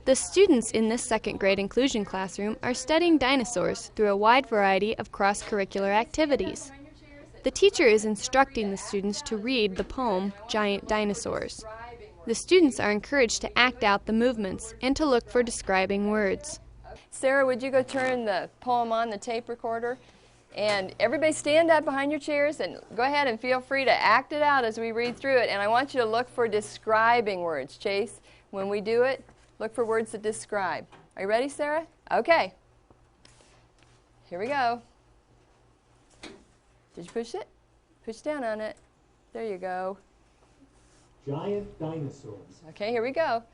The students in this second grade inclusion classroom are studying dinosaurs through a wide variety of cross-curricular activities. The teacher is instructing the students to read the poem, Giant Dinosaurs. The students are encouraged to act out the movements and to look for describing words. Sarah, would you go turn the poem on the tape recorder? And everybody stand up behind your chairs and go ahead and feel free to act it out as we read through it. And I want you to look for describing words. Chase, when we do it, look for words that describe. Are you ready, Sarah? Okay. Here we go. Did you push it? Push down on it. There you go. Giant dinosaurs. Okay, here we go.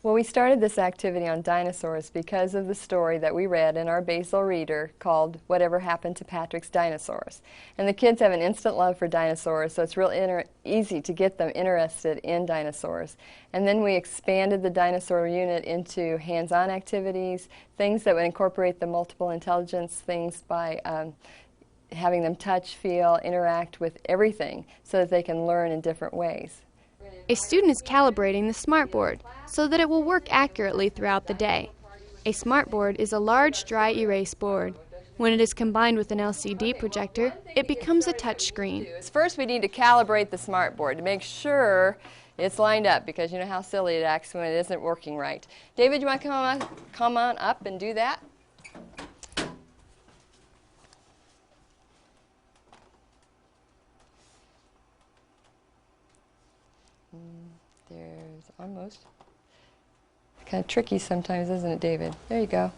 Well, we started this activity on dinosaurs because of the story that we read in our Basel Reader called Whatever Happened to Patrick's Dinosaurs. And the kids have an instant love for dinosaurs, so it's real easy to get them interested in dinosaurs. And then we expanded the dinosaur unit into hands-on activities, things that would incorporate the multiple intelligence, things by having them touch, feel, interact with everything so that they can learn in different ways. A student is calibrating the smartboard so that it will work accurately throughout the day. A smartboard is a large dry erase board. When it is combined with an LCD projector, it becomes a touch screen. First, we need to calibrate the smartboard to make sure it's lined up, because you know how silly it acts when it isn't working right. David, you want to come on up and do that? There's almost. Kind of tricky sometimes, isn't it, David? There you go.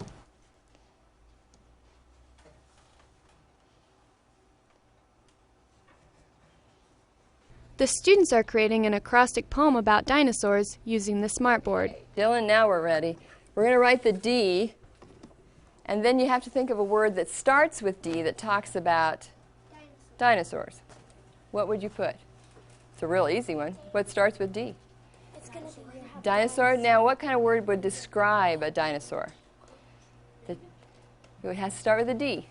The students are creating an acrostic poem about dinosaurs using the smartboard. Dylan, now we're ready. We're going to write the D, and then you have to think of a word that starts with D that talks about dinosaurs. What would you put? It's a real easy one. What starts with D? It's going to be Dinosaur. Now, what kind of word would describe a dinosaur? It has to start with a D.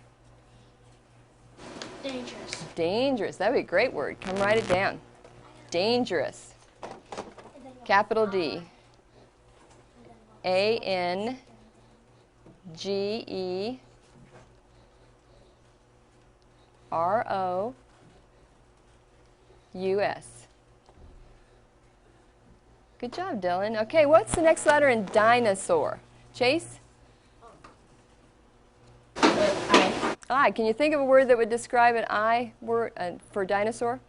dangerous. Dangerous. That would be a great word. Come write it down. Dangerous. Capital D. A-N-G-E-R-O-U-S. Good job, Dylan. Okay, what's the next letter in dinosaur? Chase? I. I. Can you think of a word that would describe an I word for dinosaur?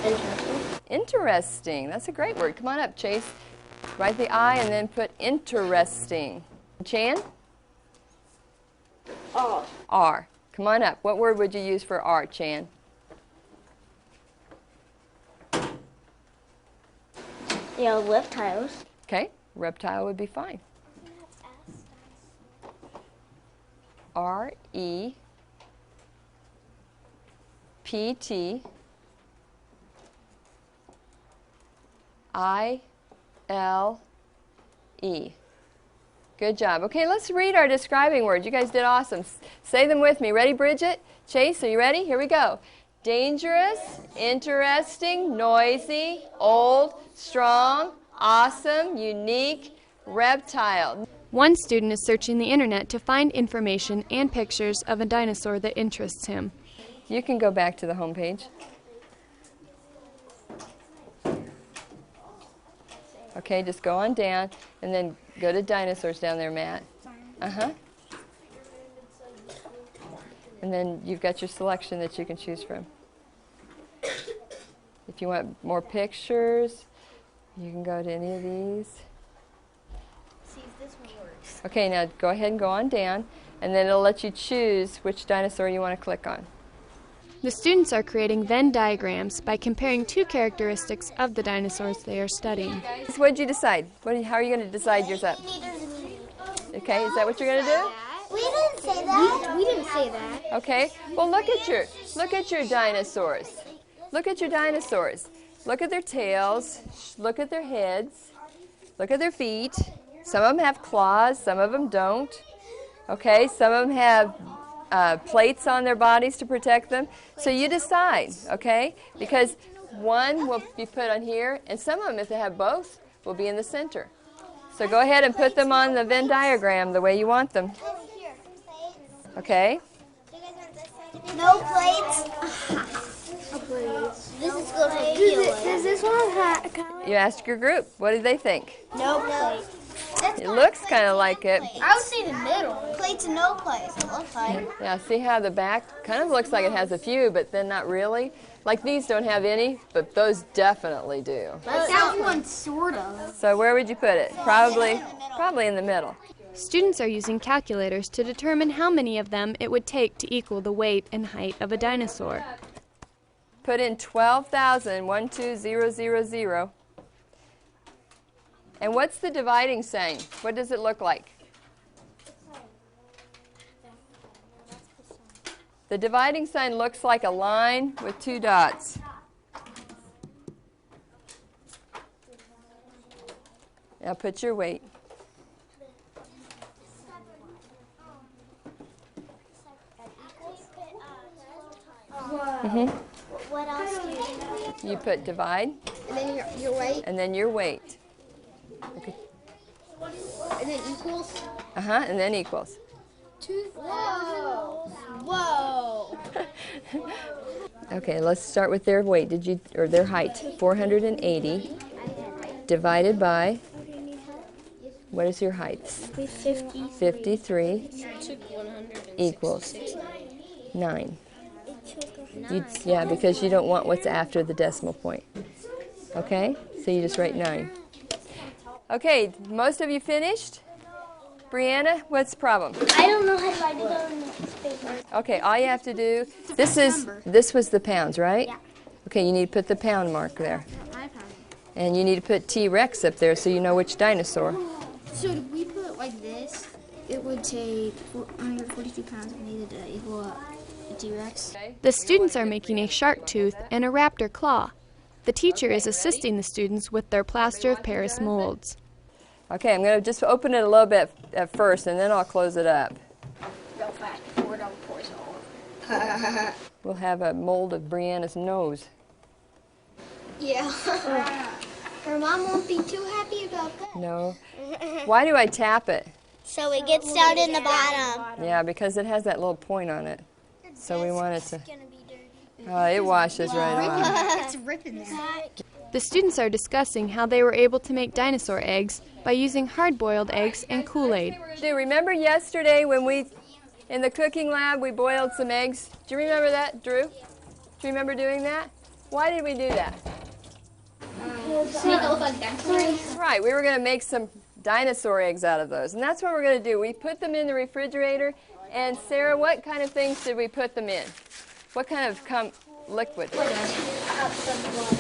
Interesting. Interesting. That's a great word. Come on up, Chase. Write the I and then put interesting. Chan? R. R. Come on up. What word would you use for R, Chan? Yeah, reptiles. Okay, reptile would be fine. R-E-P-T-I-L-E. Good job. Okay, let's read our describing words. You guys did awesome. Say them with me. Ready, Bridget? Chase, are you ready? Here we go. Dangerous, interesting, noisy, old, strong, awesome, unique, reptile. One student is searching the internet to find information and pictures of a dinosaur that interests him. You can go back to the home page. Okay, just go on down and then go to dinosaurs down there, Matt. Uh-huh. And then you've got your selection that you can choose from. If you want more pictures, you can go to any of these. See if this one works. Okay, now go ahead and go on down, and then it'll let you choose which dinosaur you want to click on. The students are creating Venn diagrams by comparing two characteristics of the dinosaurs they are studying. So what did you decide? How are you going to decide yours up? Okay, is that what you're going to do? We didn't say that. We didn't say that. Okay. Well, look at your dinosaurs. Look at your dinosaurs. Look at their tails. Look at their heads. Look at their feet. Some of them have claws. Some of them don't. Okay. Some of them have plates on their bodies to protect them. So you decide. Okay. Because one will be put on here, and some of them, if they have both, will be in the center. So go ahead and put them on the Venn diagram the way you want them. Okay? No plates. This is going to peel it. Does this one have kind of You asked your group, what did they think? no plates? It looks kind of like it. I would say the middle. Plates and no plates. It looks like. Yeah, see how the back kind of looks like it has a few, but then not really? Like these don't have any, but those definitely do. That one sort of. So where would you put it? Probably in the middle. Students are using calculators to determine how many of them it would take to equal the weight and height of a dinosaur. Put in 12,000. And what's the dividing sign? What does it look like? The dividing sign looks like a line with two dots. Now put your weight. What else do you do? You put divide, And then your weight. and then your weight. Okay. And then equals. And then equals. 2,000. Whoa. Okay, let's start with their weight. Or their height? 480 divided by, what is your height? 50. 53 equals 9. Yeah, because you don't want what's after the decimal point. Okay, so you just write 9. Okay, most of you finished? Brianna, what's the problem? I don't know how to write it on this paper. Okay, all you have to do, this was the pounds, right? Yeah. Okay, you need to put the pound mark there. And you need to put T-Rex up there so you know which dinosaur. So if we put it like this, it would take 142 pounds and needed to equal a T-Rex. The students are making a shark tooth and a raptor claw. The teacher is assisting the students with their plaster of Paris molds. Okay, I'm going to just open it a little bit at first and then I'll close it up. Real fast before it all pours all We'll have a mold of Brianna's nose. Yeah. Her mom won't be too happy about that. No. Why do I tap it? So it gets down in the bottom. Yeah, because it has that little point on it. So we want it to... It's gonna be dirty. It washes right off. It's ripping there. The students are discussing how they were able to make dinosaur eggs by using hard-boiled eggs and Kool-Aid. Do remember yesterday when in the cooking lab, we boiled some eggs? Do you remember that, Drew? Do you remember doing that? Why did we do that? Right, we were going to make some dinosaur eggs out of those. And that's what we're going to do. We put them in the refrigerator. And Sarah, what kind of things did we put them in? What kind of liquid?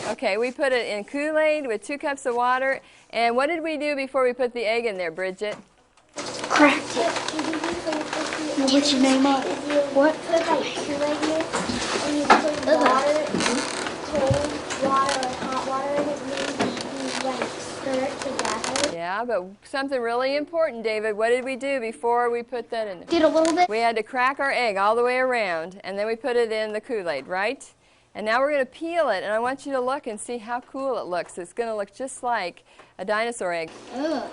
Okay, we put it in Kool-Aid with 2 cups of water. And what did we do before we put the egg in there, Bridget? Cracked it. What's your name up? What? Put like Kool-Aid in it, and you put water, cold water or hot water in it, and then you like stir it together. Yeah, but something really important, David. What did we do before we put that in there? Did a little bit. We had to crack our egg all the way around, and then we put it in the Kool-Aid, right? And now we're going to peel it, and I want you to look and see how cool it looks. It's going to look just like a dinosaur egg. Ugh.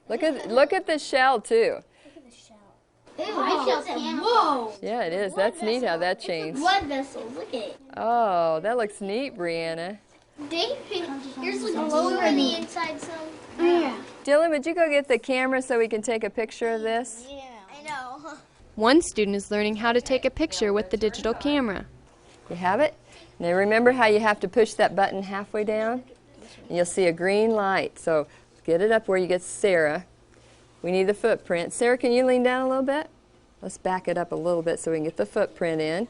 Look at the shell, too. Whoa. Yeah, it is. That's neat how that changed. Blood vessels, look at it. Oh, that looks neat, Brianna. David, here's like glue on the inside, so. Yeah. Dylan, would you go get the camera so we can take a picture of this? Yeah, I know. One student is learning how to take a picture with the digital camera. You have it? Now remember how you have to push that button halfway down? And you'll see a green light. So get it up where you get Sarah. We need the footprint. Sarah, can you lean down a little bit? Let's back it up a little bit so we can get the footprint in.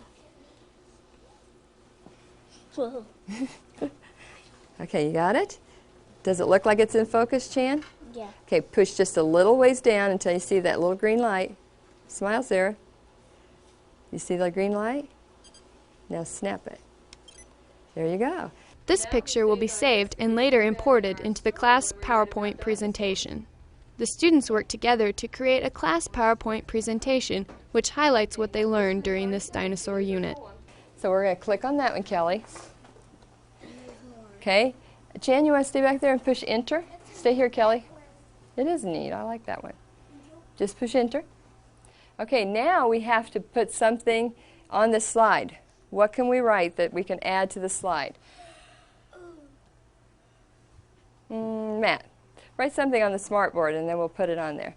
Whoa. Okay, you got it? Does it look like it's in focus, Chan? Yeah. Okay, push just a little ways down until you see that little green light. Smile, Sarah. You see the green light? Now snap it. There you go. This picture will be saved and later imported into the class PowerPoint presentation. The students work together to create a class PowerPoint presentation which highlights what they learned during this dinosaur unit. So we're going to click on that one, Kelly. Okay, Jan, you want to stay back there and push enter? Stay here, Kelly. It is neat. I like that one. Just push enter. Okay, now we have to put something on the slide. What can we write that we can add to the slide? Matt, write something on the smartboard and then we'll put it on there.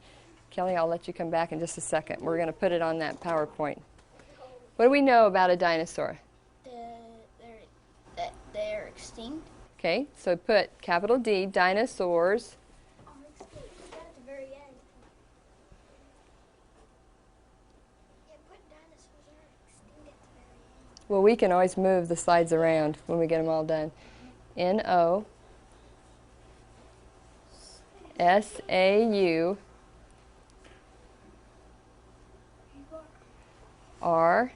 Kelly, I'll let you come back in just a second. We're going to put it on that PowerPoint. What do we know about a dinosaur? They're extinct. Okay, so put capital D, dinosaurs. At the very end. Yeah, put dinosaurs are extinct at the very end. Well, we can always move the slides around when we get them all done. N-O-S-A-U R.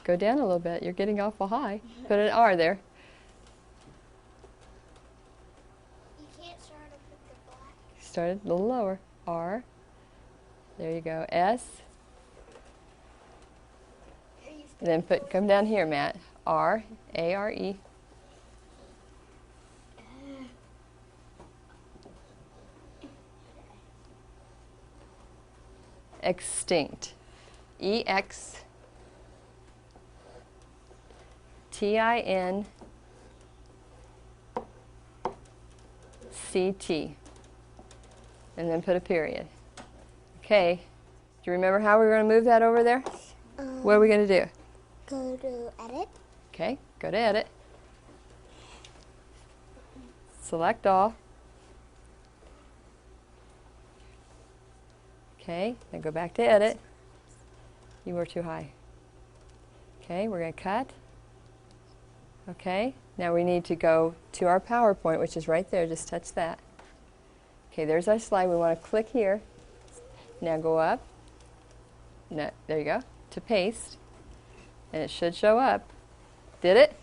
Go down a little bit. You're getting awful high. Put an R there. You can't start up with the black. Started a little lower. R. There you go. S. And then come down here, Matt. R. A-R-E. Extinct. E-X-T-I-N-C-T. And then put a period. Okay. Do you remember how we were going to move that over there? What are we going to do? Go to edit. Okay, go to edit. Select all. Okay, then go back to edit. You were too high. Okay, we're going to cut. Okay, now we need to go to our PowerPoint, which is right there. Just touch that. Okay, there's our slide. We want to click here. Now go up. No, there you go. To paste. And it should show up. Did it?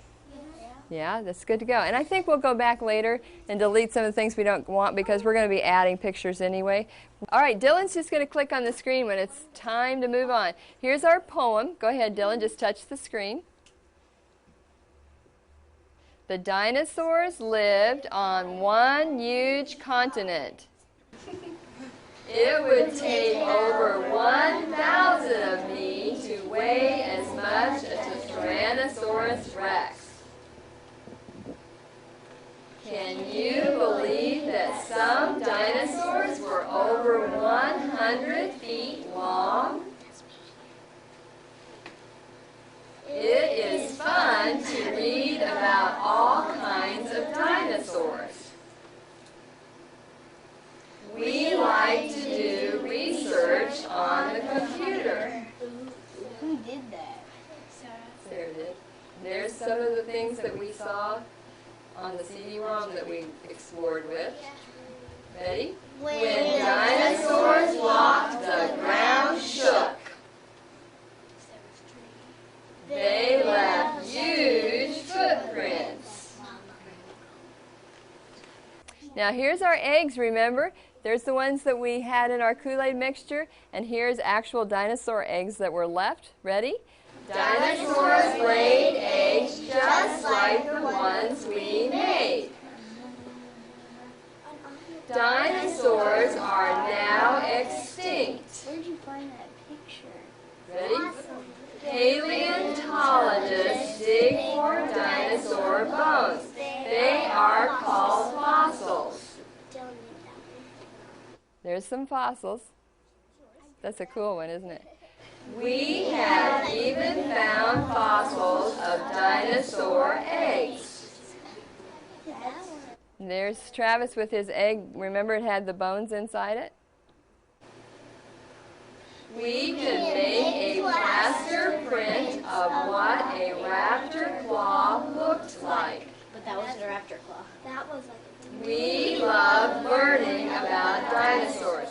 Yeah, that's good to go. And I think we'll go back later and delete some of the things we don't want because we're going to be adding pictures anyway. All right, Dylan's just going to click on the screen when it's time to move on. Here's our poem. Go ahead, Dylan, just touch the screen. The dinosaurs lived on one huge continent. It would take over 1,000 of me to weigh as much as a Tyrannosaurus Rex. Can you believe that some dinosaurs were over 100 feet long? It is fun to read about all kinds of dinosaurs. We like to do research on the computer. Who did that? There it is. There's some of the things that we saw on the CD-ROM that we explored with. Ready? When dinosaurs walked, the ground shook. They left huge footprints. Now here's our eggs, remember? There's the ones that we had in our Kool-Aid mixture, and here's actual dinosaur eggs that were left. Ready? Dinosaurs laid eggs just like the ones we made. Dinosaurs are now extinct. Where'd you find that picture? Ready? Paleontologists dig for dinosaur bones. They are called fossils. There's some fossils. That's a cool one, isn't it? We have even found fossils of dinosaur eggs. There's Travis with his egg. Remember it had the bones inside it? We can make a plaster print of what a raptor claw looked like. But that was a raptor claw. That was like We love learning about dinosaurs.